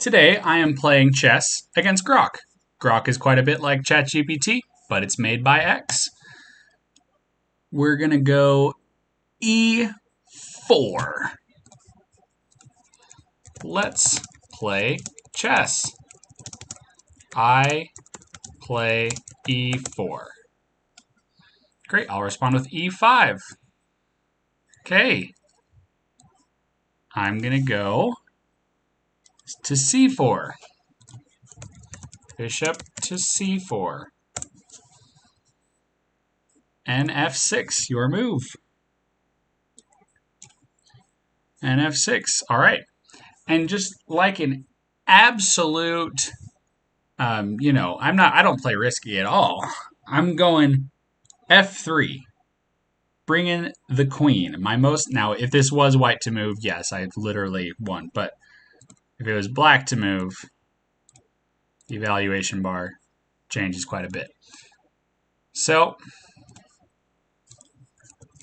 Today I am playing chess against Grok. Grok is quite a bit like ChatGPT, but it's made by X. We're going to go E4. Let's play chess. I play E4. Great, I'll respond with E5. Okay. I'm going to go to C4. Bishop to C4. And F6, your move. And F6, all right. And just like an absolute, I don't play risky at all. I'm going F3, bringing the queen. Now, if this was white to move, yes, I literally won. But if it was black to move, the evaluation bar changes quite a bit. So,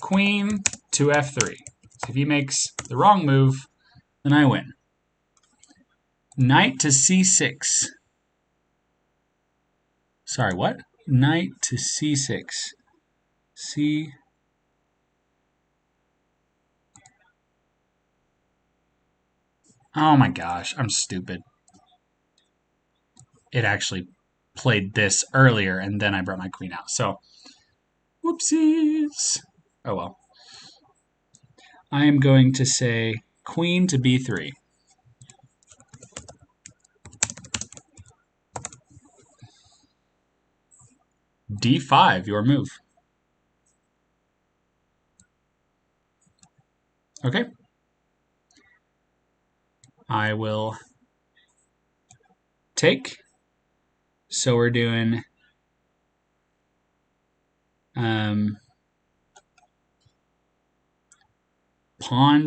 queen to F3. So if he makes the wrong move, then I win. Knight to C6. Sorry, what? Knight to C6. Oh my gosh, I'm stupid. It actually played this earlier, and then I brought my queen out. So, whoopsies. Oh well. I am going to say queen to B3. D5, your move. Okay. I will take. So we're doing pawn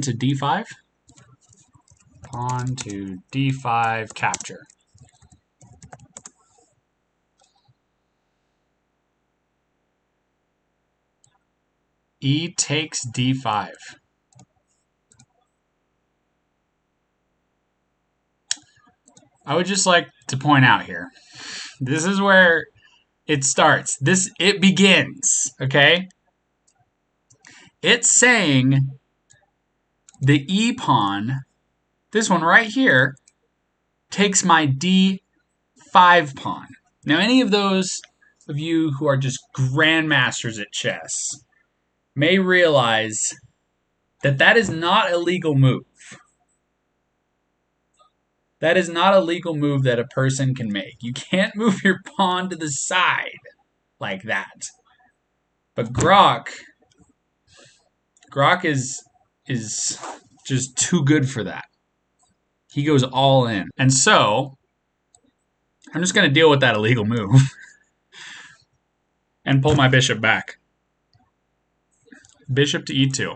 to D5. Pawn to D5, capture. E takes D5. I would just like to point out here, this is where it starts. It begins, okay? It's saying the E pawn, this one right here, takes my D5 pawn. Now, any of those of you who are just grandmasters at chess may realize that that is not a legal move. That is not a legal move that a person can make. You can't move your pawn to the side like that. But Grok is just too good for that. He goes all in. And so, I'm just going to deal with that illegal move and pull my bishop back. Bishop to E2.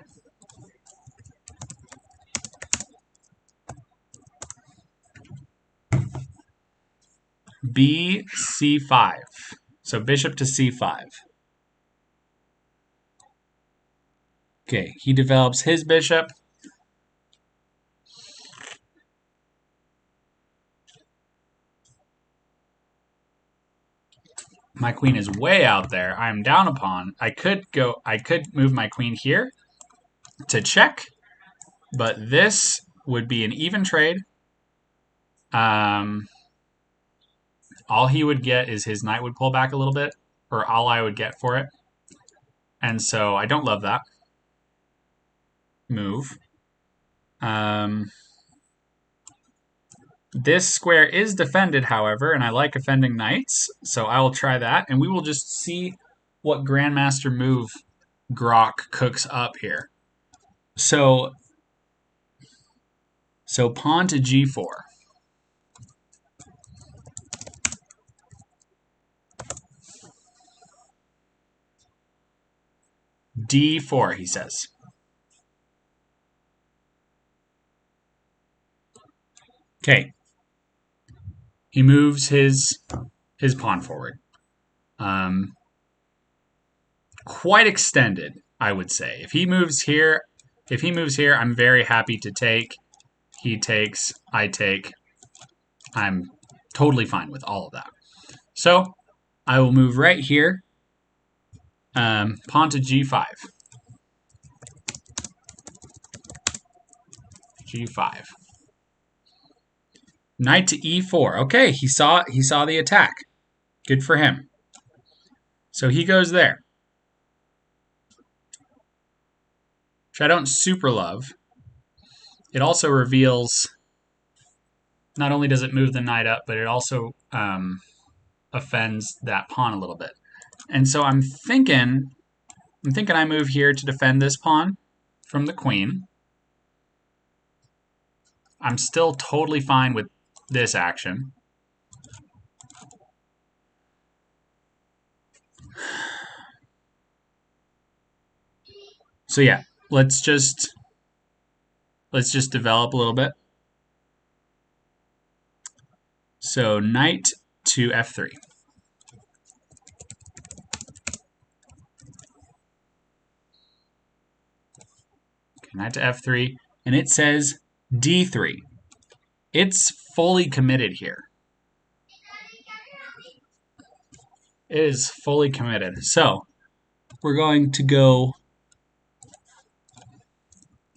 B, C5. So bishop to C5. Okay, he develops his bishop. My queen is way out there. I'm down a pawn. I could move my queen here to check, but this would be an even trade. All he would get is his knight would pull back a little bit, or all I would get for it. And so I don't love that move. This square is defended, however, and I like defending knights, so I will try that, and we will just see what grandmaster move Grok cooks up here. So pawn to G4. D4, he says. Okay. He moves his pawn forward. Quite extended, I would say. If he moves here, I'm very happy to take. He takes, I take. I'm totally fine with all of that. So I will move right here, pawn to g5. g5. Knight to e4. Okay, he saw the attack. Good for him. So he goes there, which I don't super love. It also reveals, not only does it move the knight up, but it also offends that pawn a little bit. And so I'm thinking I move here to defend this pawn from the queen. I'm still totally fine with this action. So yeah, let's just develop a little bit. So knight to f3. Okay, knight to f3, and it says d3. It's fully committed here. It is fully committed. So we're going to go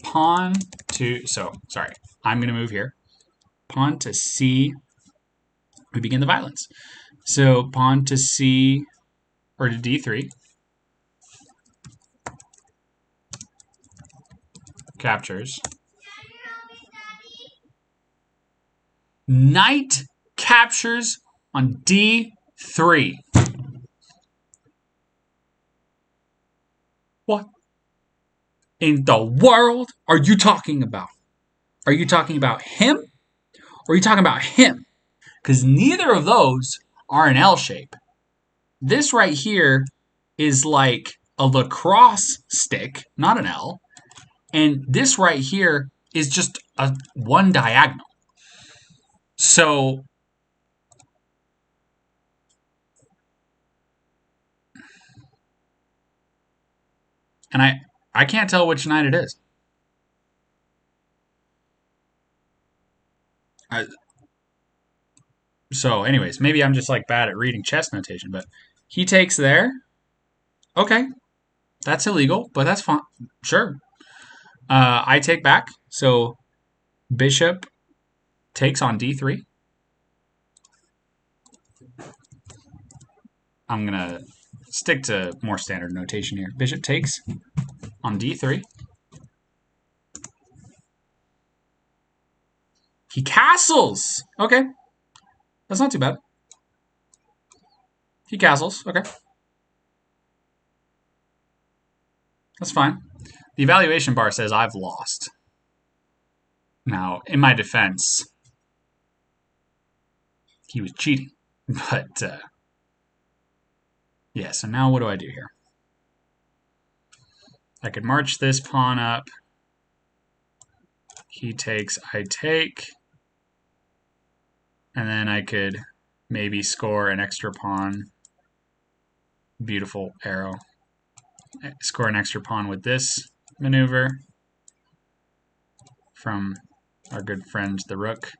pawn to, sorry, I'm going to move here. Pawn to c. We begin the violence. So pawn to c, or to d3. Captures. Knight captures on d3. What in the world are you talking about? Are you talking about him? Or are you talking about him? Because neither of those are an L shape. This right here is like a lacrosse stick, not an L. And this right here is just a one diagonal. So and I can't tell which knight it is. So anyways, maybe I'm just like bad at reading chess notation, but he takes there. Okay. That's illegal, but that's fine. Sure. I take back. So bishop takes on d3. I'm going to stick to more standard notation here. Bishop takes on d3. He castles. Okay. That's not too bad. He castles. Okay. That's fine. The evaluation bar says I've lost. Now, in my defense, he was cheating. But, yeah, so now what do I do here? I could march this pawn up. He takes, I take. And then I could maybe score an extra pawn. Beautiful arrow. Score an extra pawn with this maneuver from our good friend the rook.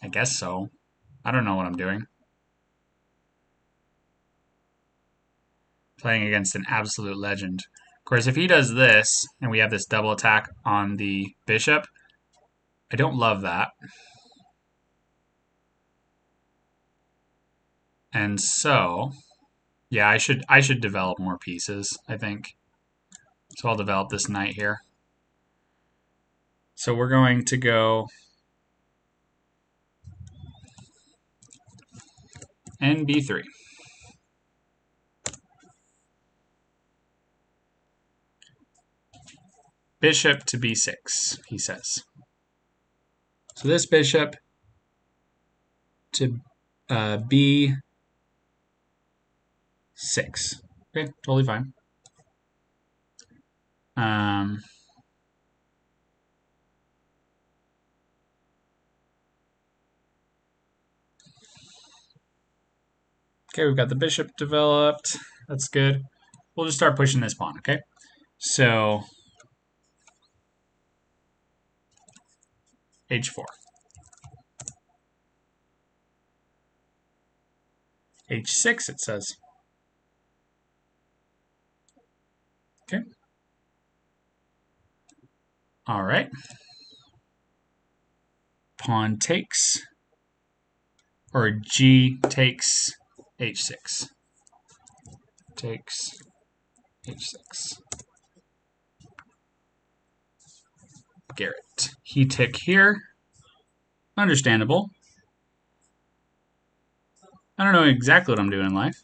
I guess so. I don't know what I'm doing. Playing against an absolute legend. Of course, if he does this, and we have this double attack on the bishop, I don't love that. And so, yeah, I should develop more pieces, I think. So I'll develop this knight here. So we're going to go NB3. Bishop to B6, he says. So this bishop to B6. Okay, totally fine. Okay, we've got the bishop developed. That's good. We'll just start pushing this pawn, okay? So H4. h6, it says. Okay. All right. Pawn takes, or g takes h6. Takes h6. Garrett. He tick here. Understandable. I don't know exactly what I'm doing in life,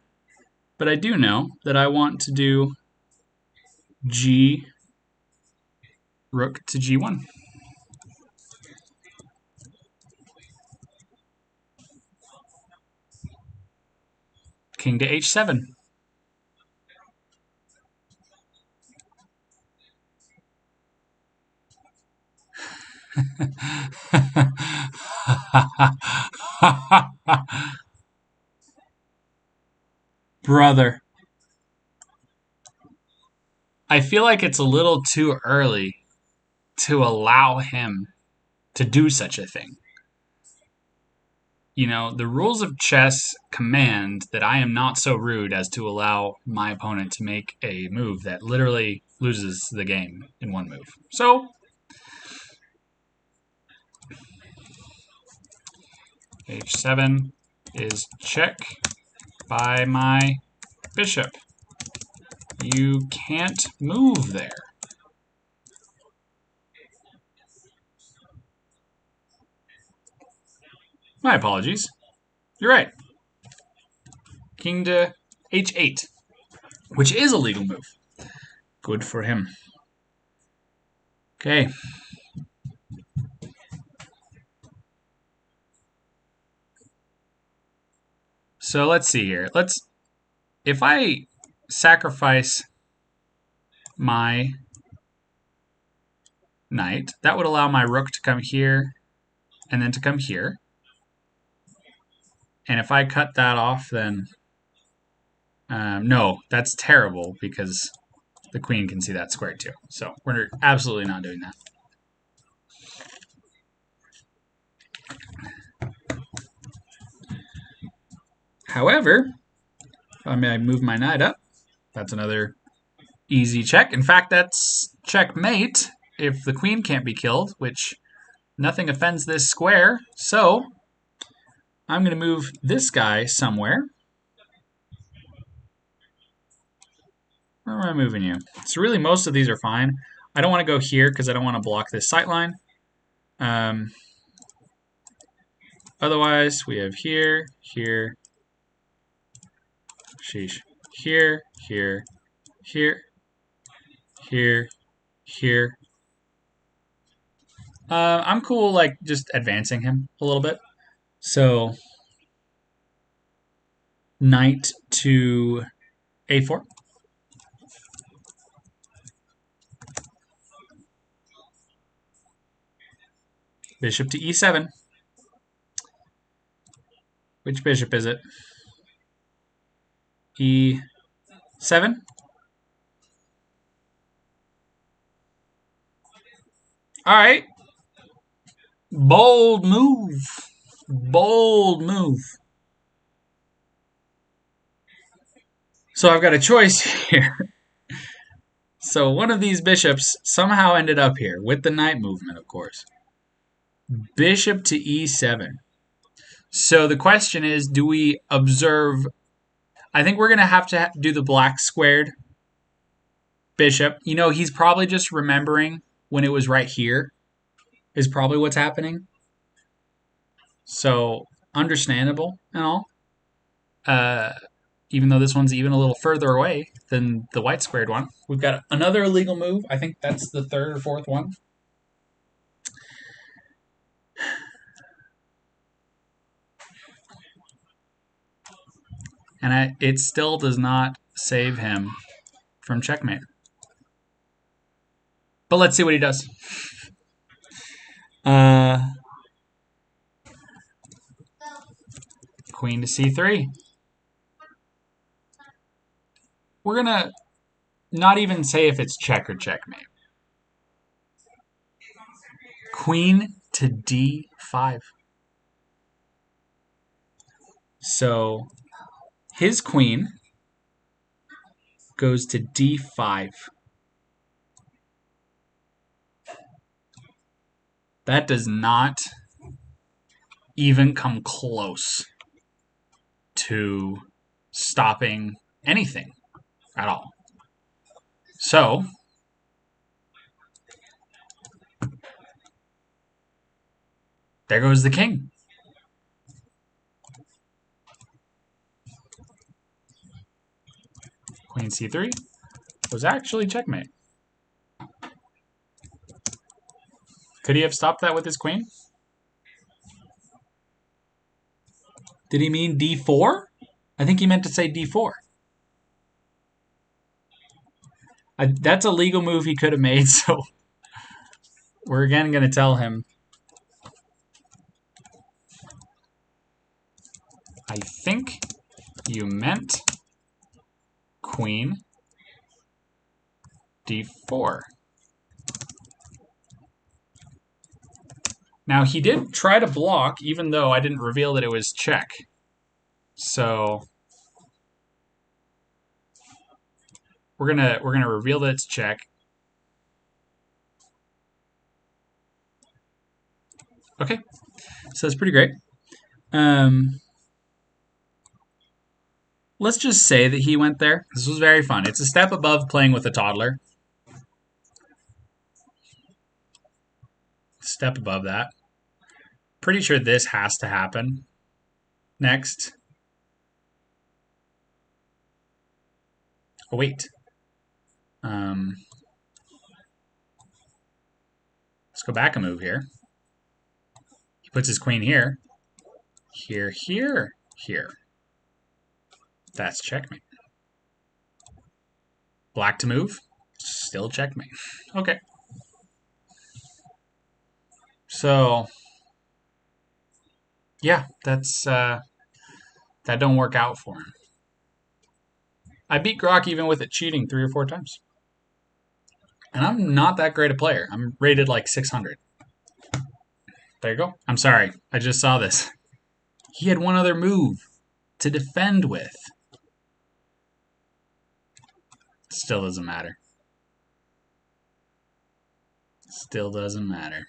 but I do know that I want to do g rook to g1. King to h7. Brother. I feel like it's a little too early to allow him to do such a thing. You know, the rules of chess command that I am not so rude as to allow my opponent to make a move that literally loses the game in one move. So, h7 is check by my bishop. You can't move there. My apologies. You're right. King to h8, which is a legal move. Good for him. Okay. So let's see here. If I sacrifice my knight, that would allow my rook to come here and then to come here. And if I cut that off, then no, that's terrible because the queen can see that square too. So we're absolutely not doing that. However, if I move my knight up, that's another easy check. In fact, that's checkmate if the queen can't be killed, which nothing offends this square. So I'm going to move this guy somewhere. Where am I moving you? So really most of these are fine. I don't want to go here because I don't want to block this sightline. Otherwise, we have here, here, sheesh, here, here, here, here, here. I'm cool, like, just advancing him a little bit. So, knight to a4. Bishop to e7. Which bishop is it? e7. All right. Bold move. Bold move. So I've got a choice here. So one of these bishops somehow ended up here, with the knight movement, of course. Bishop to e7. So the question is, do we observe... I think we're going to have do the black squared bishop. You know, he's probably just remembering when it was right here is probably what's happening. So, understandable and all. Even though this one's even a little further away than the white squared one. We've got another illegal move. I think that's the third or fourth one. And it still does not save him from checkmate. But let's see what he does. Queen to c3. We're going to not even say if it's check or checkmate. Queen to d5. So His queen goes to d5. That does not even come close to stopping anything at all. So, there goes the king. Queen c3 was actually checkmate. Could he have stopped that with his queen? Did he mean d4? I think he meant to say d4. That's a legal move he could have made, so we're again going to tell him, I think you meant queen d4. Now, he did try to block, even though I didn't reveal that it was check. So we're gonna reveal that it's check. Okay, so that's pretty great. Let's just say that he went there. This was very fun. It's a step above playing with a toddler. Step above that. Pretty sure this has to happen. Next. Oh, wait. Let's go back a move here. He puts his queen here. Here, here, here. That's checkmate. Black to move. Still checkmate. Okay. So, yeah, that don't work out for him. I beat Grok even with it cheating 3 or 4 times. And I'm not that great a player. I'm rated like 600. There you go. I'm sorry. I just saw this. He had one other move to defend with. Still doesn't matter. Still doesn't matter.